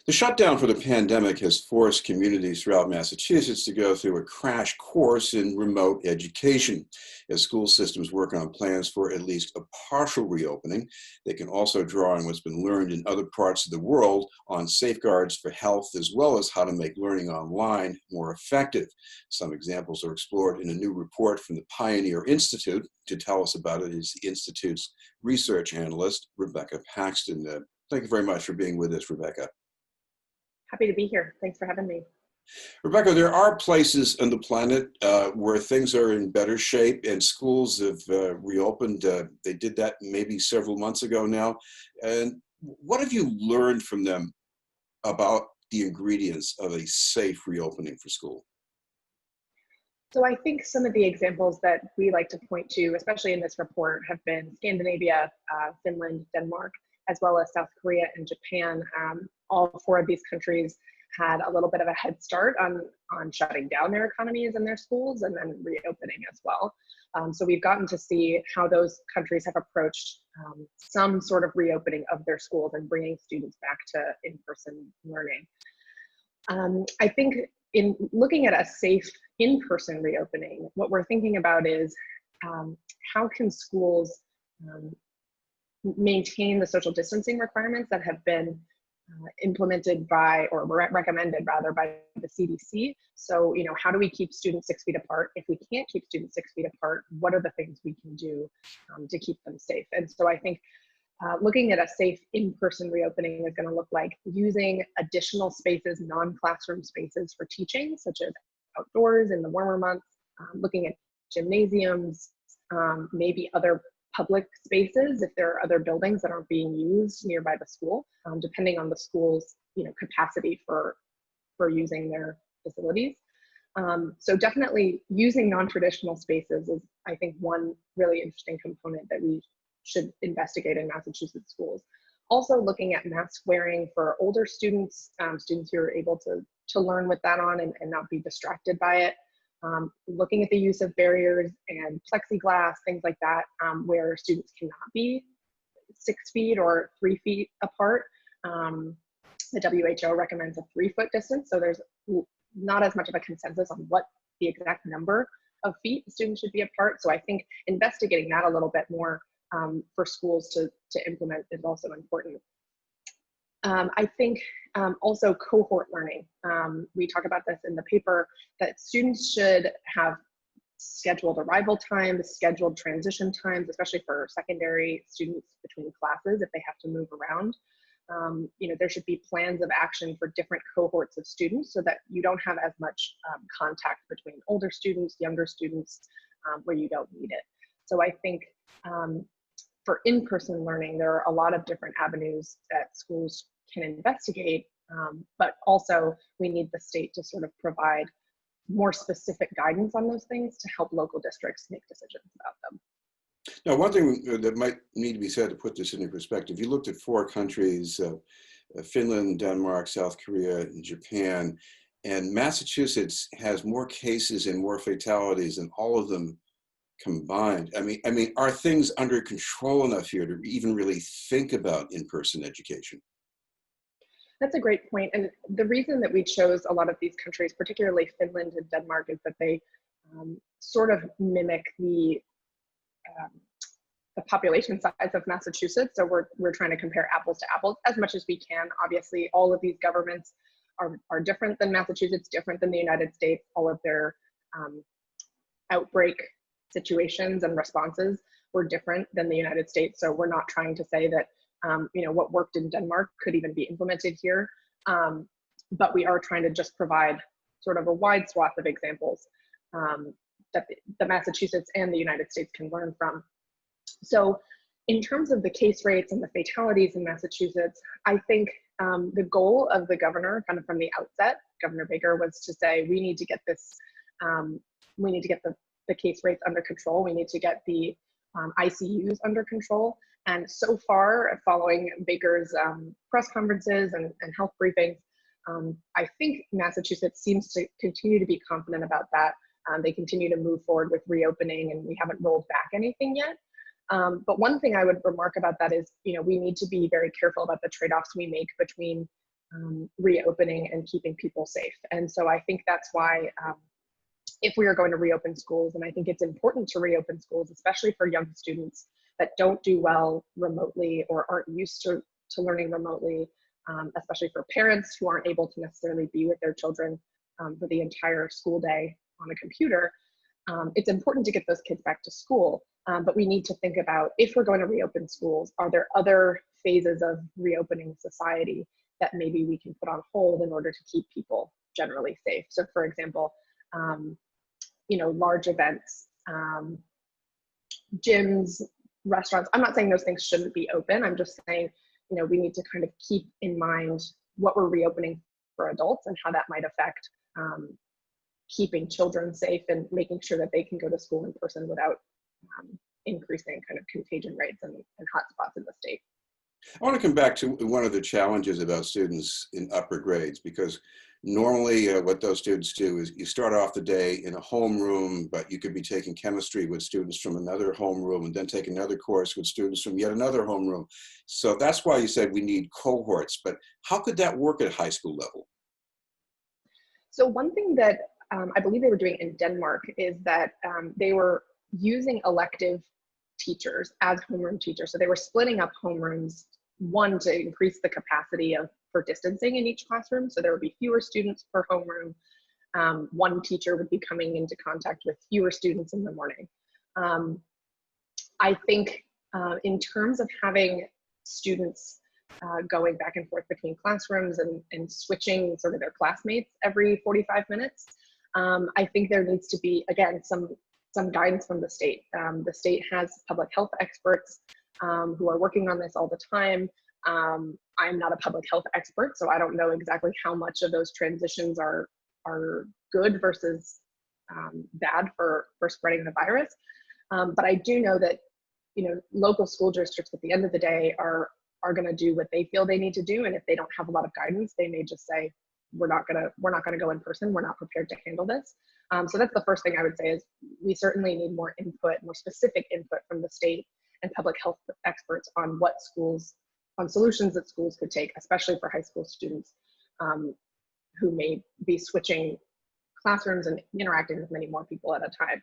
The shutdown for the pandemic has forced communities throughout Massachusetts to go through a crash course in remote education. As school systems work on plans for at least a partial reopening, they can also draw on what's been learned in other parts of the world on safeguards for health, as well as how to make learning online more effective. Some examples are explored in a new report from the Pioneer Institute. To tell us about it is the Institute's research analyst, Rebekah Paxton. Thank you very much for being with us, Rebekah. Happy to be here. Thanks for having me. Rebekah, there are places on the planet where things are in better shape and schools have reopened. They did that maybe several months ago now. And what have you learned from them about the ingredients of a safe reopening for school? So I think some of the examples that we like to point to, especially in this report, have been Scandinavia, Finland, Denmark, as well as South Korea and Japan. All four of these countries had a little bit of a head start on shutting down their economies and their schools and then reopening as well. So we've gotten to see how those countries have approached some sort of reopening of their schools and bringing students back to in-person learning. I think in looking at a safe in-person reopening, what we're thinking about is how can schools maintain the social distancing requirements that have been implemented by, or recommended rather, by the CDC. So, how do we keep students 6 feet apart? If we can't keep students 6 feet apart, what are the things we can do to keep them safe? And so I think looking at a safe in-person reopening is going to look like using additional spaces, non-classroom spaces for teaching, such as outdoors in the warmer months, looking at gymnasiums, maybe other public spaces if there are other buildings that aren't being used nearby the school, depending on the school's capacity for using their facilities. So definitely using non-traditional spaces is, I think, one really interesting component that we should investigate in Massachusetts schools. Also looking at mask wearing for older students, students who are able to learn with that on and not be distracted by it. Looking at the use of barriers and plexiglass, things like that, where students cannot be 6 feet or 3 feet apart. The WHO recommends a 3-foot distance, so there's not as much of a consensus on what the exact number of feet students should be apart. So I think investigating that a little bit more for schools to implement is also important. I think also cohort learning. We talk about this in the paper, that students should have scheduled arrival times, scheduled transition times, especially for secondary students between classes if they have to move around. There should be plans of action for different cohorts of students so that you don't have as much contact between older students, younger students, where you don't need it. So I think for in-person learning, there are a lot of different avenues that schools can investigate, but also we need the state to sort of provide more specific guidance on those things to help local districts make decisions about them. Now, one thing that might need to be said to put this into perspective, you looked at 4 countries, Finland, Denmark, South Korea, and Japan, and Massachusetts has more cases and more fatalities than all of them combined. I mean, are things under control enough here to even really think about in-person education? That's a great point. And the reason that we chose a lot of these countries, particularly Finland and Denmark, is that they sort of mimic the population size of Massachusetts. So we're trying to compare apples to apples as much as we can. Obviously, all of these governments are different than Massachusetts, different than the United States. All of their outbreak situations and responses were different than the United States. So we're not trying to say that what worked in Denmark could even be implemented here. But we are trying to just provide sort of a wide swath of examples that the Massachusetts and the United States can learn from. So in terms of the case rates and the fatalities in Massachusetts, I think the goal of the governor, kind of from the outset, Governor Baker, was to say, we need to get this, we need to get the case rates under control. We need to get the ICUs under control. And so far, following Baker's press conferences and health briefings, I think Massachusetts seems to continue to be confident about that. They continue to move forward with reopening, and we haven't rolled back anything yet. But one thing I would remark about that is, we need to be very careful about the trade-offs we make between reopening and keeping people safe. And so I think that's why if we are going to reopen schools, and I think it's important to reopen schools, especially for young students that don't do well remotely or aren't used to learning remotely, especially for parents who aren't able to necessarily be with their children for the entire school day on a computer. It's important to get those kids back to school, but we need to think about, if we're going to reopen schools, are there other phases of reopening society that maybe we can put on hold in order to keep people generally safe? So for example, large events, gyms, restaurants. I'm not saying those things shouldn't be open. I'm just saying, we need to kind of keep in mind what we're reopening for adults and how that might affect keeping children safe and making sure that they can go to school in person without increasing kind of contagion rates and hotspots in the state. I want to come back to one of the challenges about students in upper grades, because normally what those students do is you start off the day in a homeroom, but you could be taking chemistry with students from another homeroom and then take another course with students from yet another homeroom. So that's why you said we need cohorts, but how could that work at high school level? So one thing that I believe they were doing in Denmark is that they were using elective teachers as homeroom teachers. So they were splitting up homerooms, one, to increase the capacity for distancing in each classroom. So there would be fewer students per homeroom. One teacher would be coming into contact with fewer students in the morning. I think in terms of having students going back and forth between classrooms and switching sort of their classmates every 45 minutes, I think there needs to be, again, some guidance from the state. The state has public health experts who are working on this all the time. I'm not a public health expert, so I don't know exactly how much of those transitions are good versus bad for spreading the virus. But I do know that local school districts at the end of the day are going to do what they feel they need to do, and if they don't have a lot of guidance, they may just say, we're not gonna go in person. We're not prepared to handle this. So that's the first thing I would say, is we certainly need more input, more specific input from the state and public health experts on on solutions that schools could take, especially for high school students who may be switching classrooms and interacting with many more people at a time.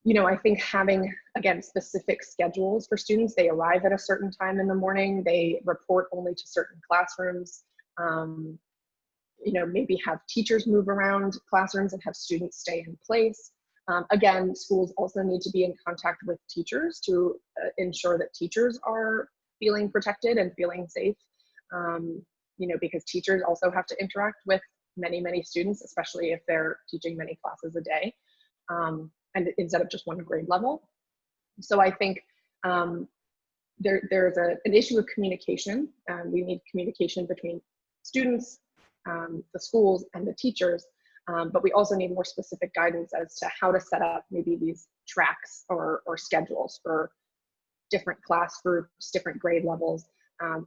I think having, again, specific schedules for students. They arrive at a certain time in the morning. They report only to certain classrooms. Maybe have teachers move around classrooms and have students stay in place. Again, schools also need to be in contact with teachers to ensure that teachers are feeling protected and feeling safe, because teachers also have to interact with many, many students, especially if they're teaching many classes a day, and instead of just one grade level. So I think there's an issue of communication. We need communication between students, the schools, and the teachers, but we also need more specific guidance as to how to set up maybe these tracks or schedules for different class groups, different grade levels.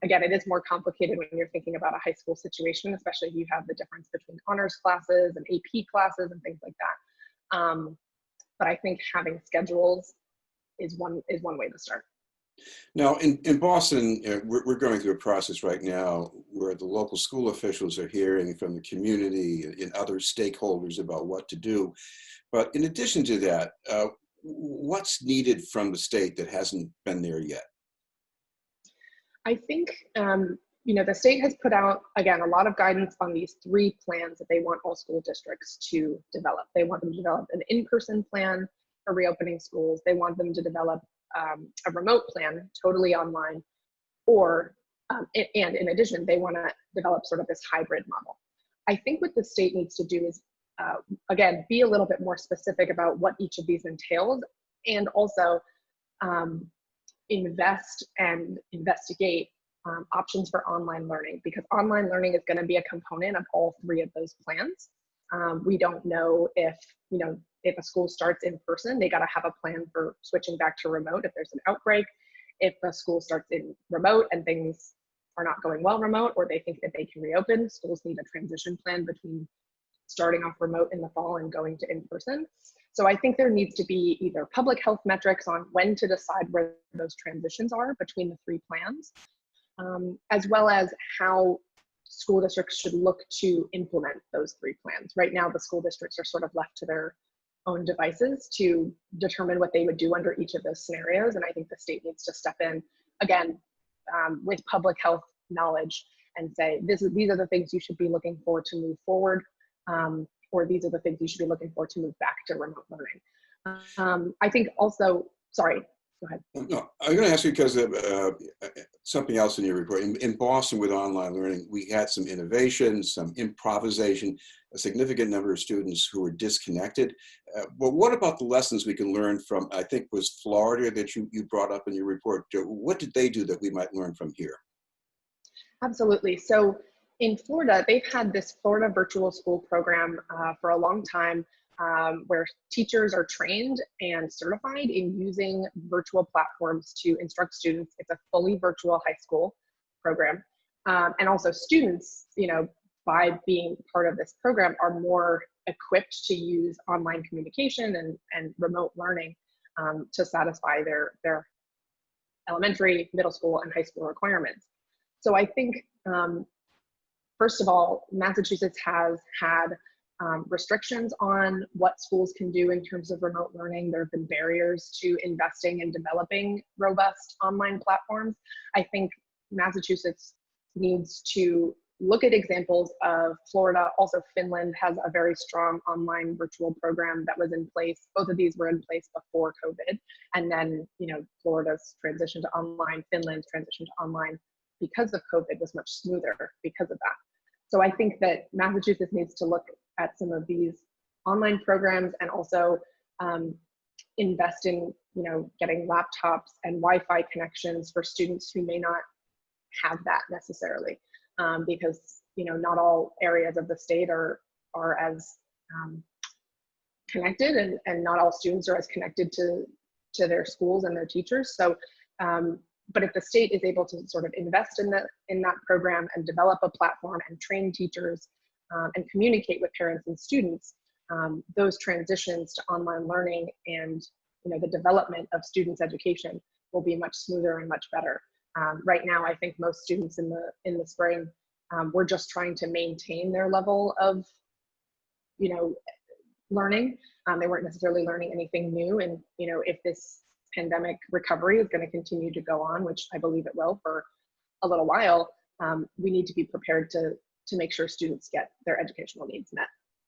Again, it is more complicated when you're thinking about a high school situation, especially if you have the difference between honors classes and AP classes and things like that. But I think having schedules is one way to start. Now, in Boston, we're going through a process right now where the local school officials are hearing from the community and other stakeholders about what to do. But in addition to that, what's needed from the state that hasn't been there yet? I think, the state has put out, again, a lot of guidance on these 3 plans that they want all school districts to develop. They want them to develop an in-person plan for reopening schools. They want them to develop a remote plan, totally online, and in addition, they want to develop sort of this hybrid model. I think what the state needs to do is, again, be a little bit more specific about what each of these entails, and also invest and investigate options for online learning, because online learning is going to be a component of all 3 of those plans. We don't know if a school starts in person, they got to have a plan for switching back to remote if there's an outbreak. If a school starts in remote and things are not going well remote, or they think that they can reopen, schools need a transition plan between starting off remote in the fall and going to in-person. So I think there needs to be either public health metrics on when to decide where those transitions are between the 3 plans, as well as how school districts should look to implement those 3 plans. Right now, the school districts are sort of left to their own devices to determine what they would do under each of those scenarios. And I think the state needs to step in, again, with public health knowledge and say, these are the things you should be looking for to move forward, or these are the things you should be looking for to move back to remote learning. I think also, sorry, go ahead. No, I'm going to ask you because of something else in your report. In Boston with online learning, we had some innovation, some improvisation, a significant number of students who were disconnected. But what about the lessons we can learn from, I think was Florida that you brought up in your report? What did they do that we might learn from here? Absolutely. So in Florida, they've had this Florida virtual school program for a long time, where teachers are trained and certified in using virtual platforms to instruct students. It's a fully virtual high school program. And also students, by being part of this program, are more equipped to use online communication and remote learning to satisfy their elementary, middle school, and high school requirements. So I think, first of all, Massachusetts has had restrictions on what schools can do in terms of remote learning. There have been barriers to investing and developing robust online platforms. I think Massachusetts needs to look at examples of Florida. Also, Finland has a very strong online virtual program that was in place. Both of these were in place before COVID. And then, Florida's transition to online, Finland's transition to online because of COVID was much smoother because of that. So I think that Massachusetts needs to look at some of these online programs and also invest in, getting laptops and Wi-Fi connections for students who may not have that necessarily, because not all areas of the state are as connected, and not all students are as connected to their schools and their teachers. So but if the state is able to sort of invest in that program and develop a platform and train teachers and communicate with parents and students, those transitions to online learning and the development of students' education will be much smoother and much better. Right now, I think most students in the spring were just trying to maintain their level of learning. They weren't necessarily learning anything new, and if this pandemic recovery is going to continue to go on, which I believe it will for a little while, we need to be prepared to make sure students get their educational needs met.